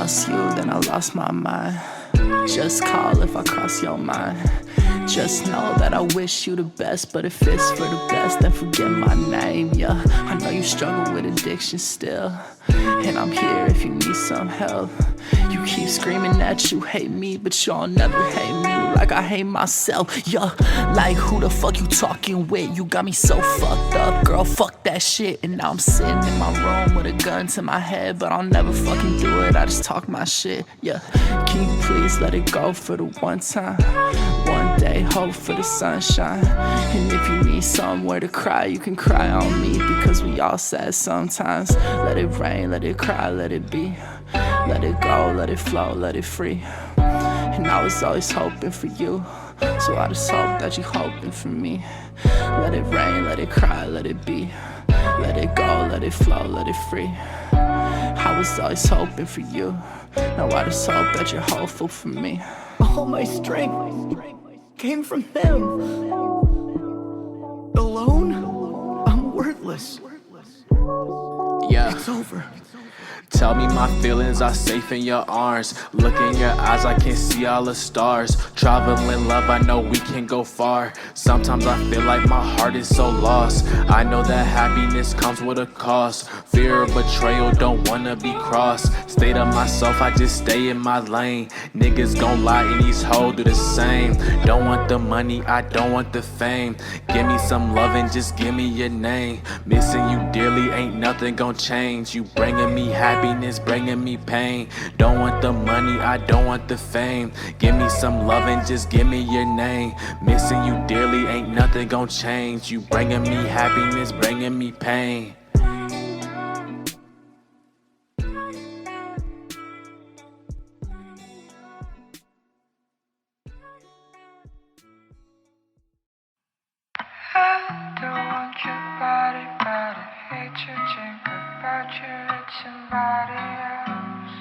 lost you, then I lost my mind. Just call if I cross your mind. Just know that I wish you the best, but if it's for the best, then forget my name, yeah. I know you struggle with addiction still, and I'm here if you need some help. You keep screaming that you hate me, but y'all never hate me like I hate myself, yeah. Like who the fuck you talking with? You got me so fucked up, girl, fuck that shit. And now I'm sitting in my room with a gun to my head, but I'll never fucking do it, I just talk my shit, yeah. Can you please let it go for the one time? One day, hope for the sunshine. And if you need somewhere to cry, you can cry on me, because we all sad sometimes. Let it rain, let it cry, let it be. Let it go, let it flow, let it free. And I was always hoping for you, so I just hope that you're hoping for me. Let it rain, let it cry, let it be. Let it go, let it flow, let it free. I was always hoping for you, now I just hope that you're hopeful for me. All my strength came from them. Alone, I'm worthless. Yeah. It's over. Tell me my feelings are safe in your arms. Look in your eyes, I can see all the stars. Traveling love, I know we can go far. Sometimes I feel like my heart is so lost. I know that happiness comes with a cost. Fear of betrayal, don't wanna be crossed. Stay to myself, I just stay in my lane. Niggas gon' lie and these hoes do the same. Don't want the money, I don't want the fame. Give me some love and just give me your name. Missing you dearly, ain't nothing gon' change. You bringing me happiness, bringing me pain. Don't want the money, I don't want the fame. Give me some love and just give me your name. Missing you dearly, ain't nothing gon' change. You bringing me happiness, bringing me pain. I don't want your body, but I hate you. Think about you with somebody else.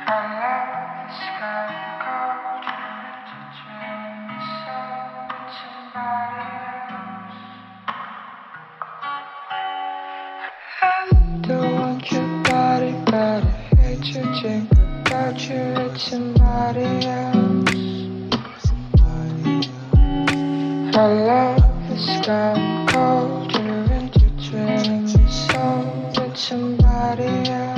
I love the sky and cold. You're entertaining me so with somebody else. I don't want your body, but I hate you. Think about you with somebody else. I love the sky and cold. You're entertaining me so with somebody else.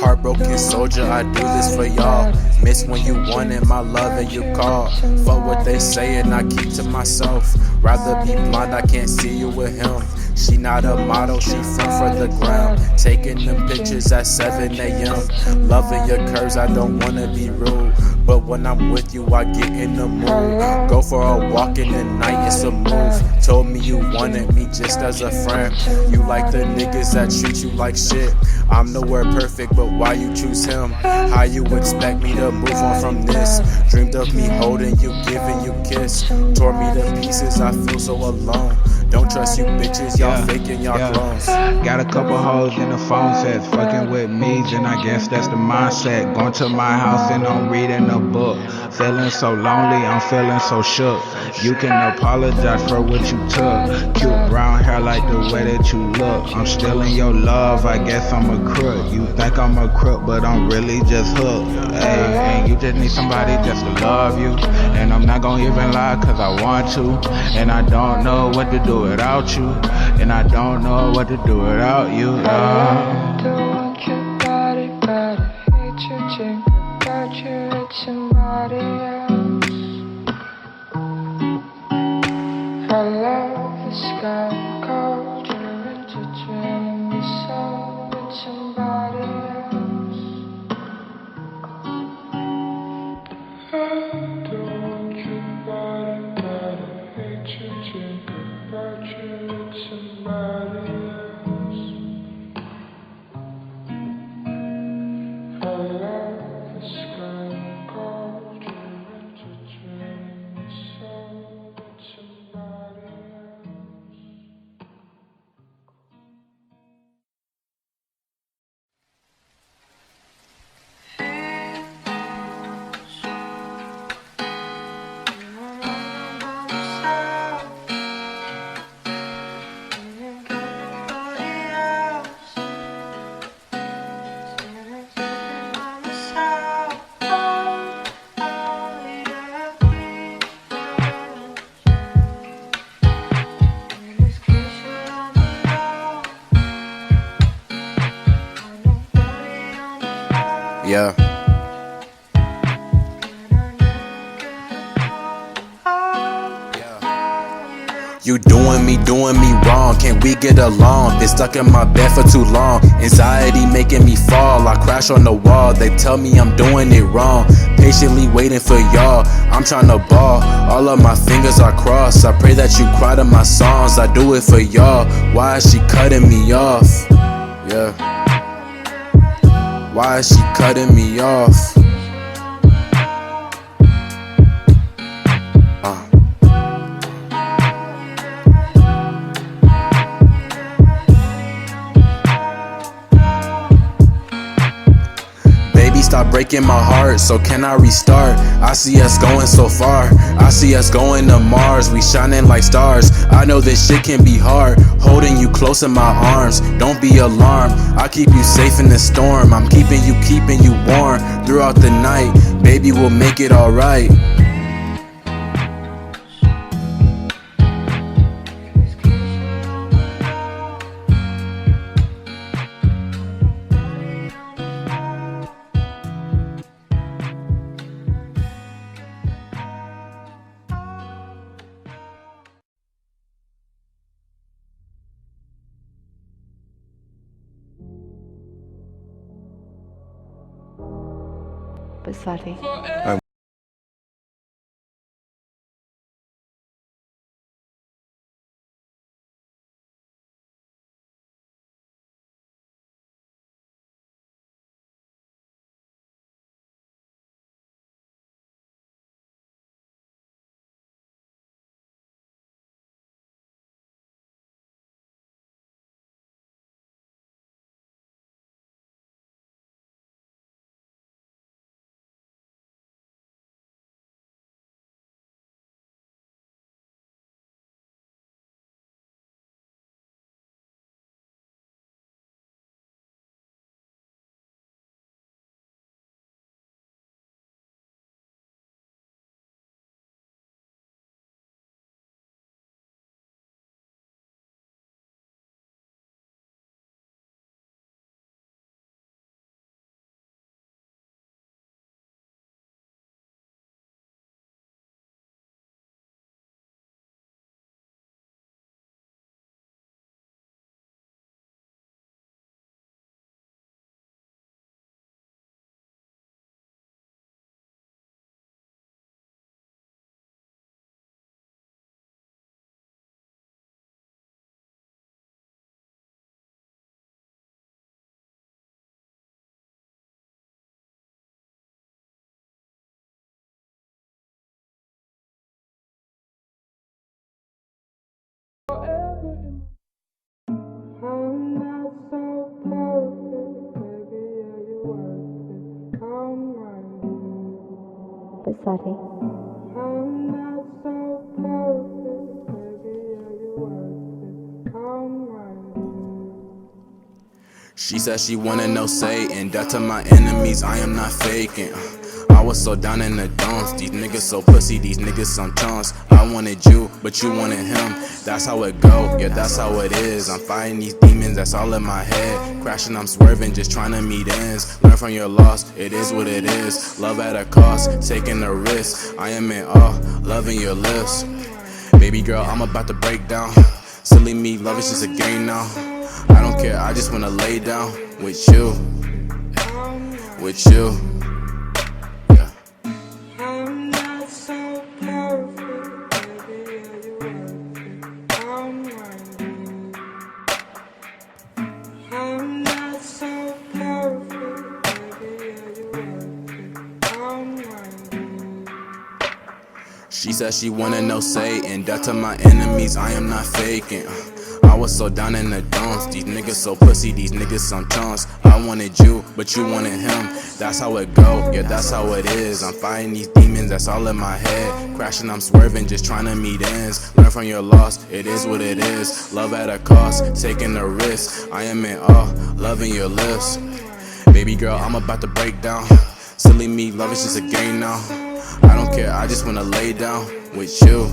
Heartbroken soldier, I do this for y'all. Miss when you wanted my love and you called. Fuck what they say and I keep to myself. Rather be blind, I can't see you with him. She not a model, she front for the ground. Taking them pictures at 7 a.m. Loving your curves, I don't wanna be rude, but when I'm with you, I get in the mood. Go for a walk in the night, it's a move. Told me you wanted me just as a friend. You like the niggas that treat you like shit. I'm nowhere perfect, but why you choose him? How you expect me to move on from this? Dreamed of me holding you, giving you kiss. Tore me to pieces, I feel so alone. Don't trust you bitches, y'all faking y'all clones. Got a couple hoes in the phone sets, fucking with me, and I guess that's the mindset. Going to my house and I'm reading a book. Feeling so lonely, I'm feeling so shook. You can apologize for what you took. Cute brown hair like the way that you look. I'm still in your love, I guess I'm a crook. You think I'm a crook, but I'm really just hooked. Hey, and you just need somebody just to love you. And I'm not gonna even lie cause I want to. And I don't know what to do without you. And I don't know what to do without you. I don't want your body, but I hate you. Think about you with somebody else. I love the sky and cold. You're entertaining me so with somebody else. I don't want your body, but I hate you. Think about you with somebody else. I love the sky and cold. You're entertaining me so with somebody else. You doing me wrong, can't we get along? Been stuck in my bed for too long, anxiety making me fall. I crash on the wall, they tell me I'm doing it wrong. Patiently waiting for y'all, I'm tryna ball. All of my fingers are crossed, I pray that you cry to my songs. I do it for y'all, why is she cutting me off? Yeah, why is she cutting me off? Baby, stop breaking my heart, so can I restart? I see us going so far, I see us going to Mars. We shining like stars, I know this shit can be hard. Holding you close in my arms, don't be alarmed. I keep you safe in the storm, I'm keeping you warm. Throughout the night, baby, we'll make it alright. Besarte. I'm not so perfect, baby, yeah, you worth it. Come right in. Besarte. I'm not so perfect, baby, yeah, you worth it. Come right in. She said she wanted no say, and death to my enemies, I am not faking. I was so down in the dumps, these niggas so pussy, these niggas some chumps. I wanted you, but you wanted him, that's how it go, yeah, that's how it is. I'm fighting these demons, that's all in my head. Crashing, I'm swerving, just trying to meet ends. Learn from your loss, it is what it is. Love at a cost, taking a risk. I am in awe, loving your lips. Baby girl, I'm about to break down. Silly me, love is just a game now. I don't care, I just wanna lay down with you, with you. Yeah. I'm not so perfect, baby, yeah, you worth it. Come right in. I'm not so perfect, baby, yeah, you worth it. Come right in. She said she wanted no say, and death to my enemies, I am not faking. I was so down in the dumps, these niggas so pussy, these niggas some chumps. I wanted you, but you wanted him, that's how it go, yeah, that's how it is. I'm fighting these demons, that's all in my head. Crashing, I'm swerving, just trying to meet ends. Learn from your loss, it is what it is. Love at a cost, taking a risk. I am in awe, loving your lips. Baby girl, I'm about to break down. Silly me, love is just a game now. I don't care, I just wanna lay down with you,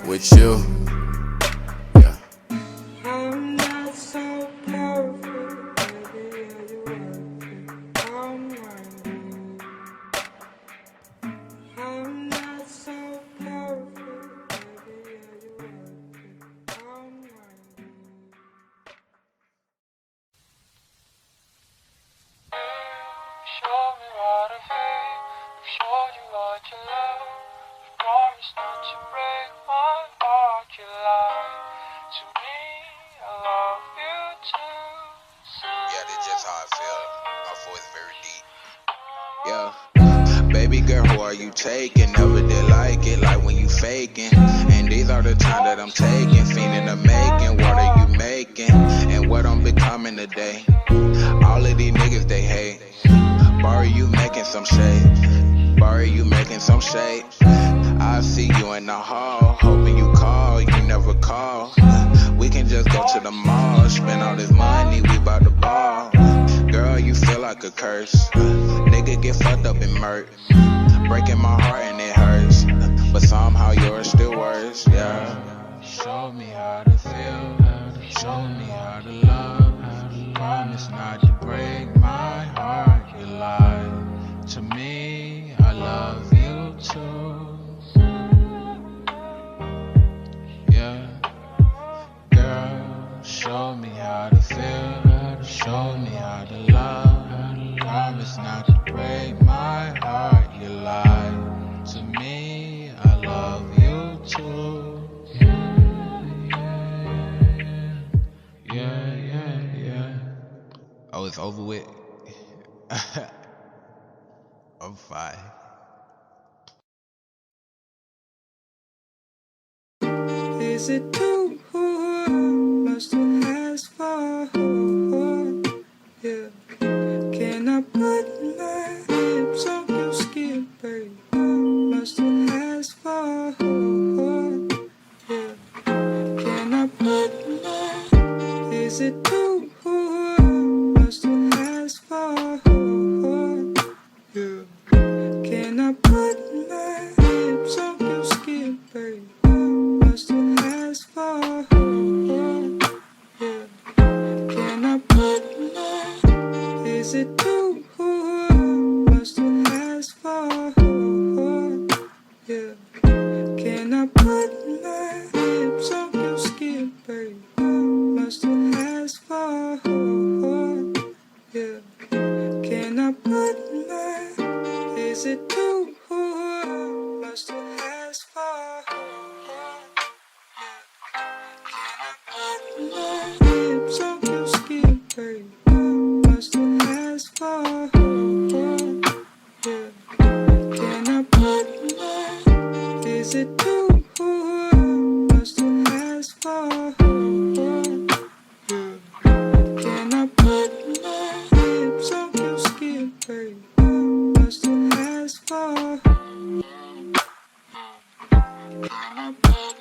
with you. Yeah. I'm not so perfect, baby, yeah, you worth it. Come right in. I'm not so perfect, baby, yeah, you show me what I feel. I've showed you what you love. You promise not to break my heart. You lie to me. I love you too. Yeah, that's just how I feel. My voice very deep. Yeah. Baby girl, who are you taking? Never did like it, like when you faking. And these are the times that I'm taking. Fiending the making, what are you making? And what I'm becoming today. All of these niggas, they hate. Barry, you making some shade. Barry, you making some shade. I see you in the hall, hoping you call, you never call. We can just go to the mall, spend all this money, we bout to ball. Girl, you feel like a curse. Nigga get fucked up and murked. Breaking my heart and it hurts. But somehow yours still worse, yeah. Show me how to feel, show me how to love. Promise not to break my heart, you lie to me, I love you too. Yeah, girl, show me how to feel, show me how to love. Promise not to break my heart, you lie to me, I love you too. Yeah. Oh, it's over with. I'm fine. Is it too much to ask for? Yeah. Can I put my lips on your skin, babe? Much to ask for? Yeah. Can I put my? Is it too much to ask for? Yeah. Can I put my lips on your skin, babe? Much to ask for? Yeah. Can I put my? Is it too much to ask for? Yeah. Can I put my lips on your skin, babe? Much to ask for? Yeah. Can I put my? Is it too much to ask for? Can I put my lips on your skin, babe? Much to ask for? Yeah. Can I put my? Is it too much to ask for? Yeah. Can I put my lips on your skin, babe? Much to ask for? Can I put